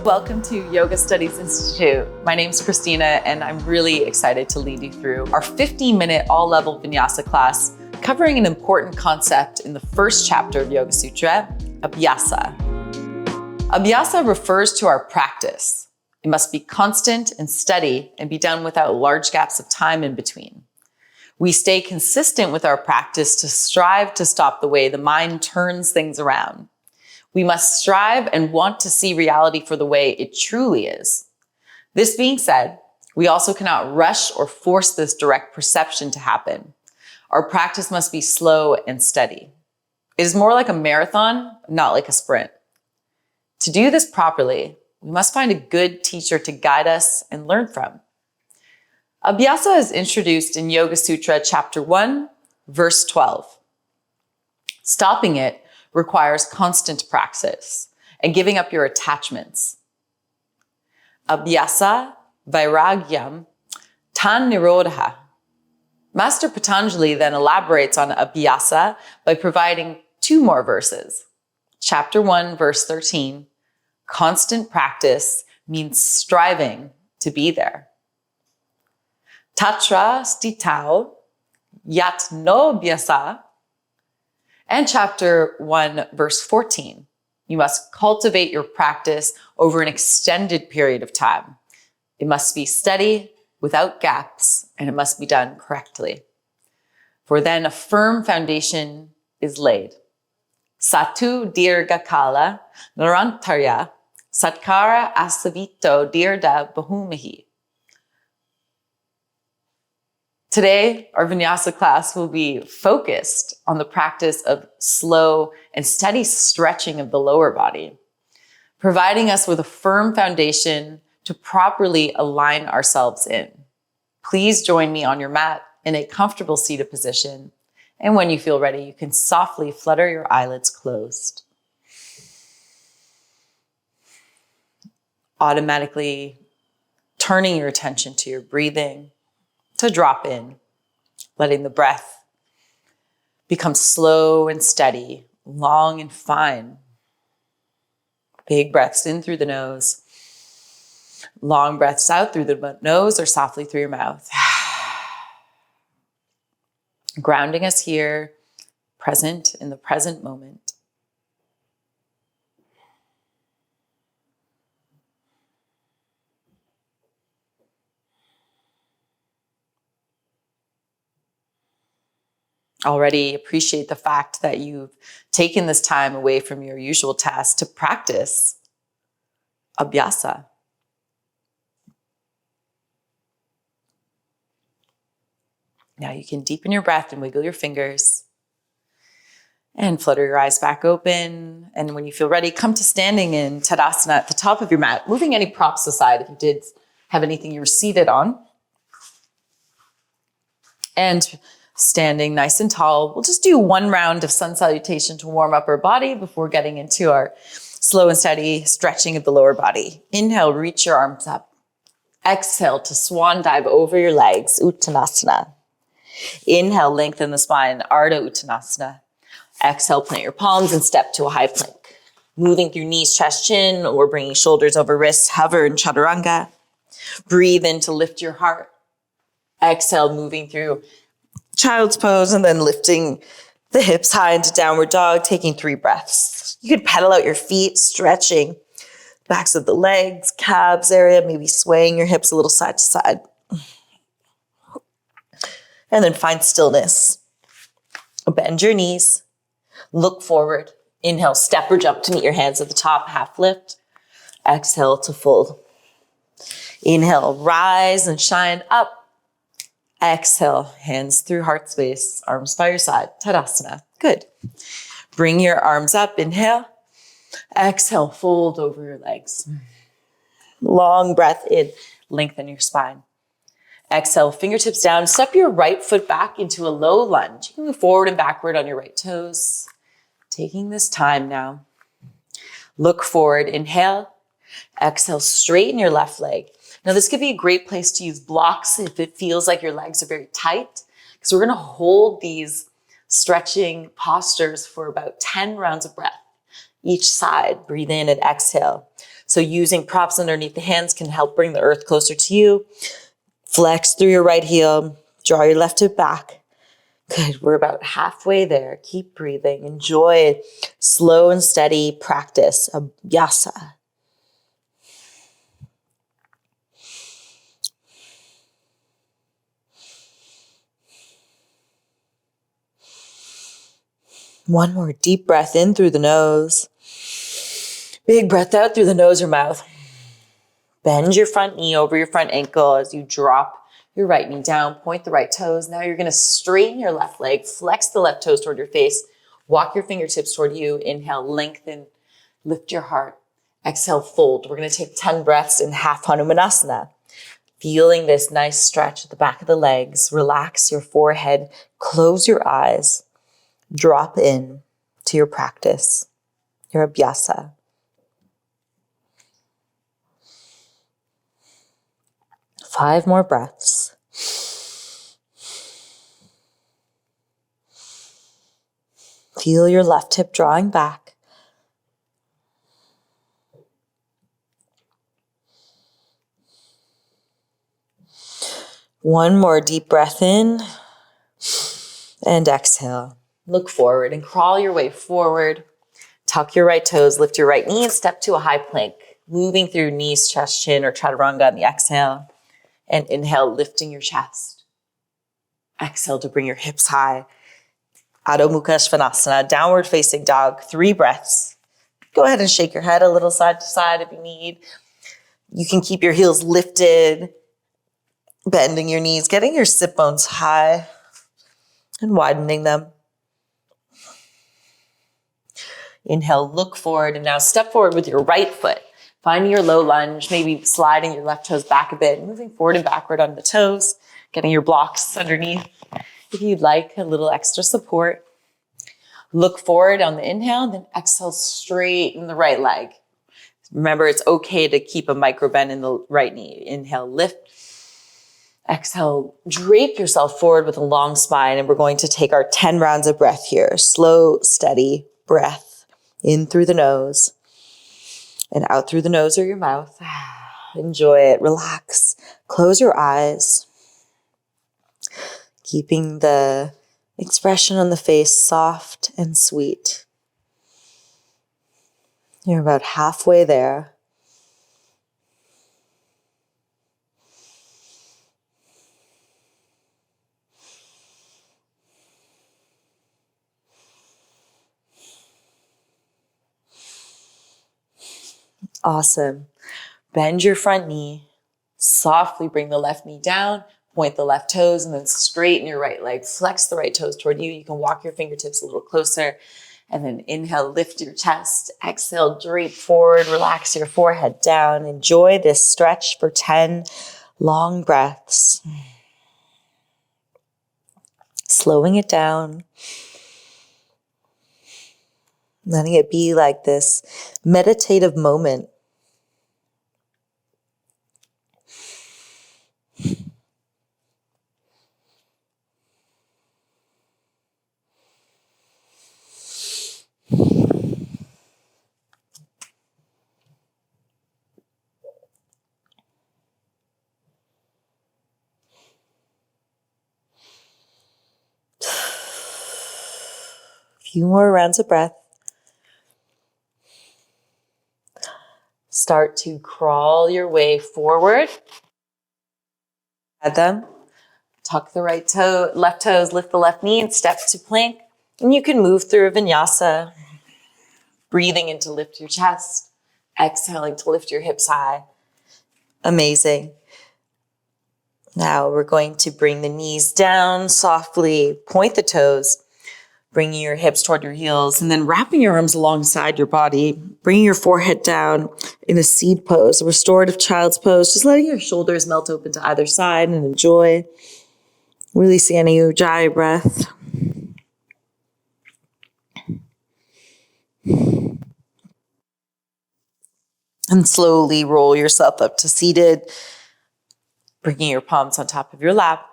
Welcome to Yoga Studies Institute. My name's Christina, and I'm really excited to lead you through our 15-minute all-level Vinyasa class covering an important concept in the first chapter of Yoga Sutra, Abhyasa. Abhyasa refers to our practice. It must be constant and steady and be done without large gaps of time in between. We stay consistent with our practice to strive to stop the way the mind turns things around. We must strive and want to see reality for the way it truly is. This being said, we also cannot rush or force this direct perception to happen. Our practice must be slow and steady. It is more like a marathon, not like a sprint. To do this properly, we must find a good teacher to guide us and learn from. Abhyasa is introduced in Yoga Sutra chapter 1, verse 12. Stopping it requires constant practice and giving up your attachments. Abhyasa vairagyam tan nirodha. Master Patanjali then elaborates on Abhyasa by providing two more verses. Chapter 1, verse 13, constant practice means striving to be there. Tatra stitau yat no abhyasa. And chapter 1, verse 14, you must cultivate your practice over an extended period of time. It must be steady, without gaps, and it must be done correctly. For then a firm foundation is laid. Satu dirga kala narantarya satkara asavito dirda bahumahi. Today, our Vinyasa class will be focused on the practice of slow and steady stretching of the lower body, providing us with a firm foundation to properly align ourselves in. Please join me on your mat in a comfortable seated position, and when you feel ready, you can softly flutter your eyelids closed. Automatically turning your attention to your breathing, to drop in, letting the breath become slow and steady, long and fine. Big breaths in through the nose, long breaths out through the nose or softly through your mouth. Grounding us here, present in the present moment. Already appreciate the fact that you've taken this time away from your usual tasks to practice Abhyasa. Now you can deepen your breath and wiggle your fingers and flutter your eyes back open. And when you feel ready, come to standing in Tadasana at the top of your mat, moving any props aside if you did have anything you were seated on. And standing nice and tall, we'll just do one round of sun salutation to warm up our body before getting into our slow and steady stretching of the lower body. Inhale, reach your arms up. Exhale to swan dive over your legs, Uttanasana. Inhale, lengthen the spine, Ardha Uttanasana. Exhale, plant your palms and step to a high plank. Moving through knees, chest, chin, or bringing shoulders over wrists, hover in Chaturanga. Breathe in to lift your heart. Exhale, moving through child's pose and then lifting the hips high into downward dog, taking 3 breaths. You could pedal out your feet, stretching backs of the legs, calves area, maybe swaying your hips a little side to side. And then find stillness. Bend your knees, look forward. Inhale, step or jump to meet your hands at the top, half lift. Exhale to fold. Inhale, rise and shine up. Exhale, hands through heart space, arms by your side, Tadasana. Good. Bring your arms up, inhale. Exhale, fold over your legs. Long breath in, lengthen your spine. Exhale, fingertips down, step your right foot back into a low lunge. You can move forward and backward on your right toes. Taking this time now. Look forward, inhale. Exhale, straighten your left leg. Now this could be a great place to use blocks if it feels like your legs are very tight, because we're gonna hold these stretching postures for about 10 rounds of breath. Each side, breathe in and exhale. So using props underneath the hands can help bring the earth closer to you. Flex through your right heel. Draw your left hip back. Good. We're about halfway there. Keep breathing. Enjoy slow and steady practice of Vinyasa. One more deep breath in through the nose. Big breath out through the nose or mouth. Bend your front knee over your front ankle as you drop your right knee down. Point the right toes. Now you're going to straighten your left leg. Flex the left toes toward your face. Walk your fingertips toward you. Inhale, lengthen, lift your heart. Exhale, fold. We're going to take 10 breaths in half Hanumanasana. Feeling this nice stretch at the back of the legs. Relax your forehead. Close your eyes. Drop in to your practice, your Abhyasa. Five more breaths. Feel your left hip drawing back. One more deep breath in and exhale. Look forward and crawl your way forward. Tuck your right toes, lift your right knee and step to a high plank. Moving through knees, chest, chin, or chaturanga on the exhale. And inhale, lifting your chest. Exhale to bring your hips high. Adho Mukha Svanasana, downward facing dog. 3 breaths. Go ahead and shake your head a little side to side if you need. You can keep your heels lifted, bending your knees, getting your sit bones high and widening them. Inhale, look forward, and now step forward with your right foot. Finding your low lunge, maybe sliding your left toes back a bit, moving forward and backward on the toes, getting your blocks underneath. If you'd like a little extra support, look forward on the inhale, then exhale, straighten the right leg. Remember, it's okay to keep a micro bend in the right knee. Inhale, lift. Exhale, drape yourself forward with a long spine, and we're going to take our 10 rounds of breath here. Slow, steady breath. In through the nose and out through the nose or your mouth. Enjoy it. Relax. Close your eyes. Keeping the expression on the face soft and sweet. You're about halfway there. Awesome. Bend your front knee. Softly bring the left knee down. Point the left toes and then straighten your right leg. Flex the right toes toward you. You can walk your fingertips a little closer. And then inhale, lift your chest. Exhale, drape forward. Relax your forehead down. Enjoy this stretch for 10 long breaths. Slowing it down. Letting it be like this meditative moment. Few more rounds of breath. Start to crawl your way forward. Add them. Tuck the right toe, left toes, lift the left knee and step to plank. And you can move through a vinyasa. Breathing in to lift your chest. Exhaling to lift your hips high. Amazing. Now we're going to bring the knees down softly. Point the toes. Bringing your hips toward your heels and then wrapping your arms alongside your body, bringing your forehead down in a seed pose, a restorative child's pose, just letting your shoulders melt open to either side and enjoy. Releasing any ujjayi breath. And slowly roll yourself up to seated, bringing your palms on top of your lap.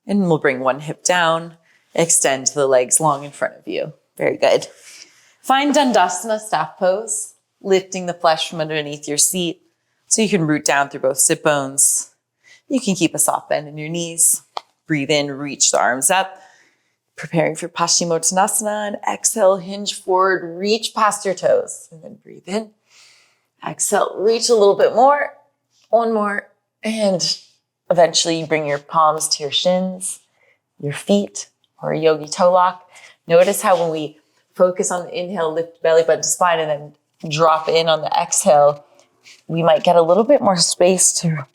And we'll bring one hip down. Extend the legs long in front of you. Very good. Find Dandasana, staff pose. lifting the flesh from underneath your seat so you can root down through both sit bones. You can keep a soft bend in your knees. Breathe in, reach the arms up. Preparing for Paschimottanasana, and exhale, hinge forward, reach past your toes. And then breathe in. Exhale, reach a little bit more. One more. And eventually you bring your palms to your shins, your feet, or a yogi toe lock. Notice how when we focus on the inhale, lift belly button to spine, and then drop in on the exhale, we might get a little bit more space to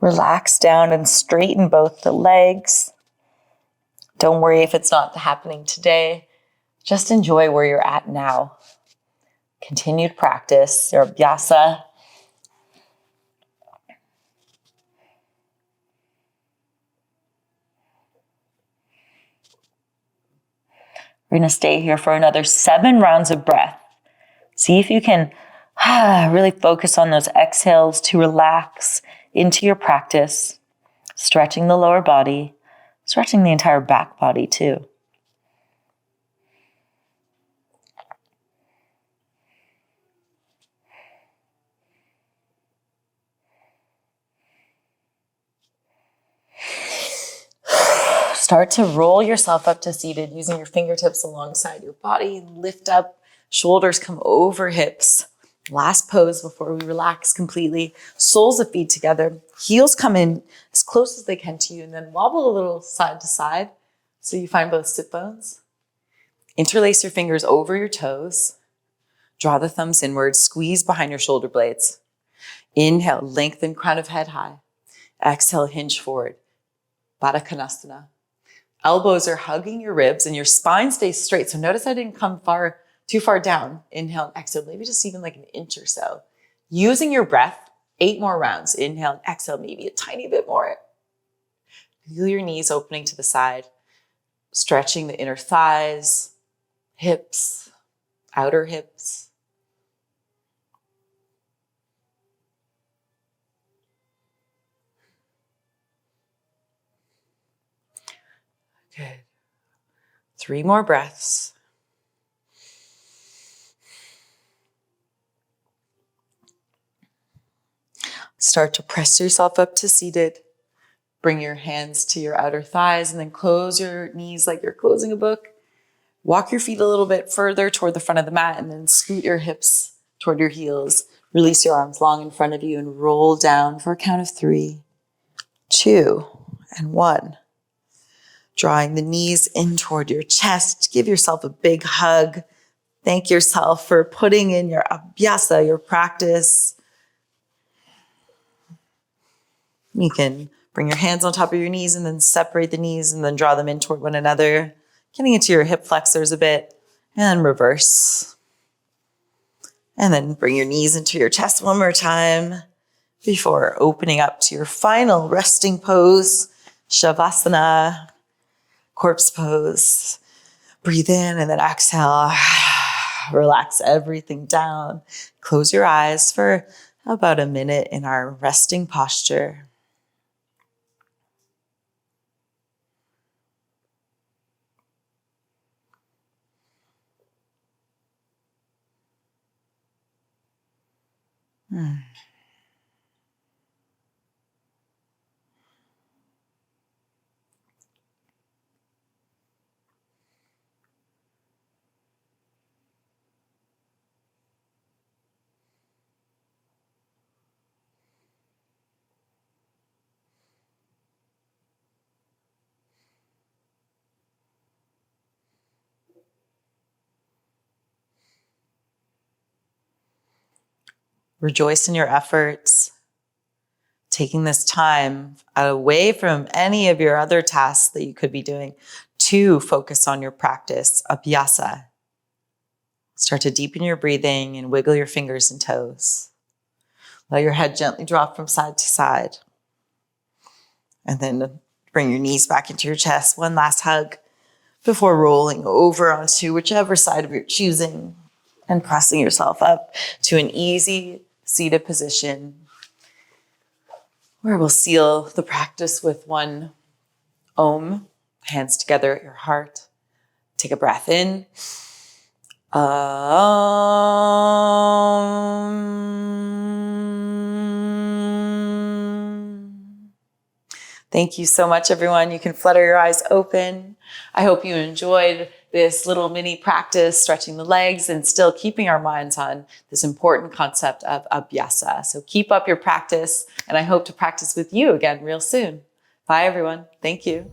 relax down and straighten both the legs. Don't worry if it's not happening today. Just enjoy where you're at now. Continued practice, your Vinyasa. We're going to stay here for another 7 rounds of breath. See if you can really focus on those exhales to relax into your practice, stretching the lower body, stretching the entire back body too. Start to roll yourself up to seated using your fingertips alongside your body. Lift up, shoulders come over hips. Last pose before we relax completely. Soles of feet together. Heels come in as close as they can to you, and then wobble a little side to side so you find both sit bones. Interlace your fingers over your toes. Draw the thumbs inward. Squeeze behind your shoulder blades. Inhale, lengthen crown of head high. Exhale, hinge forward. Baddha Konasana. Elbows are hugging your ribs and your spine stays straight. So notice I didn't come too far down. Inhale and exhale, maybe just even like an inch or so. Using your breath, 8 more rounds. Inhale and exhale, maybe a tiny bit more. Feel your knees opening to the side, stretching the inner thighs, hips, outer hips. Good. 3 more breaths. Start to press yourself up to seated. Bring your hands to your outer thighs and then close your knees like you're closing a book. Walk your feet a little bit further toward the front of the mat and then scoot your hips toward your heels. Release your arms long in front of you and roll down for a count of 3, 2, and 1. Drawing the knees in toward your chest. Give yourself a big hug. Thank yourself for putting in your abhyasa, your practice. You can bring your hands on top of your knees and then separate the knees and then draw them in toward one another. Getting into your hip flexors a bit and reverse. And then bring your knees into your chest one more time before opening up to your final resting pose, Shavasana. Corpse pose. Breathe in and then exhale. Relax everything down. Close your eyes for about a minute in our resting posture. Rejoice in your efforts, taking this time away from any of your other tasks that you could be doing to focus on your practice, abhyasa. Start to deepen your breathing and wiggle your fingers and toes. Let your head gently drop from side to side. And then bring your knees back into your chest. One last hug before rolling over onto whichever side of your choosing and pressing yourself up to an easy seated position where we'll seal the practice with one Om, hands together at your heart. Take a breath in. Thank you so much, everyone. You can flutter your eyes open. I hope you enjoyed this little mini practice, stretching the legs and still keeping our minds on this important concept of Abhyasa. So keep up your practice, and I hope to practice with you again real soon. Bye, everyone. Thank you.